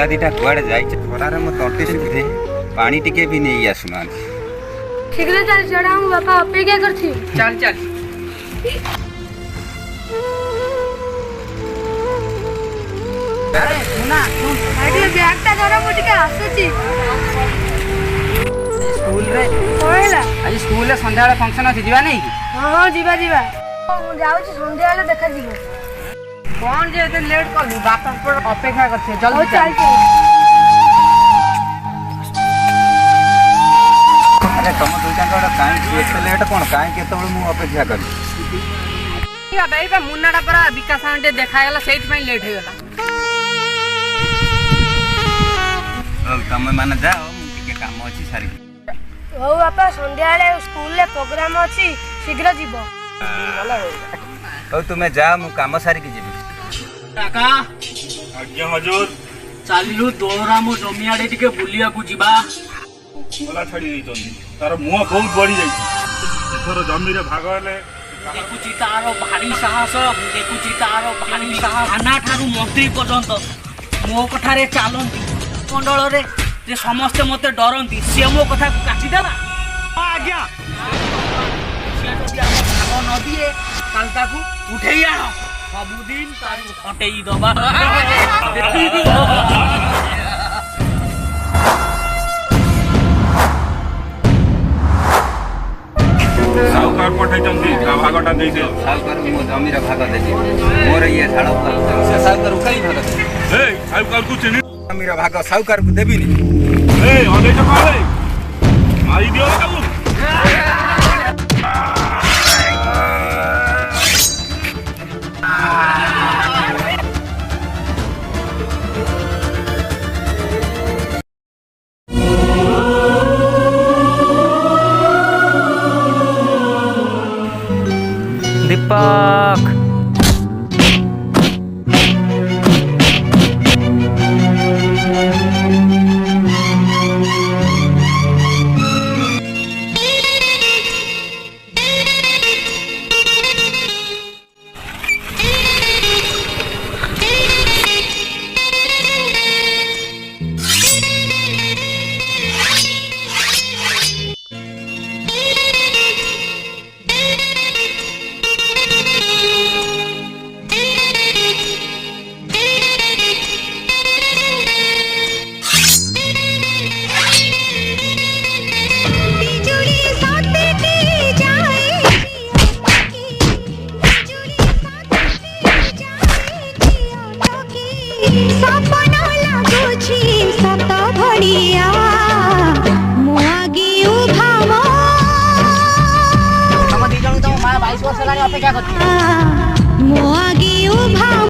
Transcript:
पिला दीटा कुआड़े जाइए खरारे मो तंटे सुधे पानी टिके भी नहीं आसुना शीघ्र चल चढ़ा हूँ बापा अपेक्षा करछी चल चल अरे सुना सुन आइडिया बैगटा धर मु टिके आसुची स्कूल रे होइला आज स्कूल रे संध्या वाला फंक्शन अछि जीवा नहीं हां हां जीवा जीवा मु जाउची संध्या वाला देखा जीवो कौन जे एते लेट करलु बापा पर अपेक्षा करछे जल्दी चल चल अरे तुम दुईटा कहीं एते लेट कौन कहीं केतबेले मु अपेक्षा करी बाबा मुन्नाटा पर विकास आंटे देखायला सेठ में लेट हो गला तुम माने जाओ मु टिके काम अछि सारी हो बापा संध्या वाले स्कूल ले प्रोग्राम अछि शीघ्र जीवो हो तुमे जा मु काम सारी की जेबी काका आज्ञा हजूर चालू दोहरा मो जमियाडे टिके बुलिया को जीवा गला छाड़ी देइछन तार मुह बहुत बढ़ी जाइछि एथर जमी रे भाग हेले देखुची तारो भारी साहस देखुची तारो भारी साहस थाना ठारू मंत्री पर्यंत मो कथारे चालंती मंडल रे जे समस्त मते डरंती से मो कथा को काटी देला आज्ञा से जदी हम भाग न दिए काल ताकू उठेई आनो सबुदिन तारू हटेई दबा साउकार पठाइछन्ती का भागटा देइ दे साउकार मो जमी रे भाग देली मोर ये झाड़ो से साउकार कई भाग दे ए साउकार को चिनी जमी रे भाग साउकार को देबी नी ए अले तो काले मारी दियो काबू दीपक अपेक्षा कर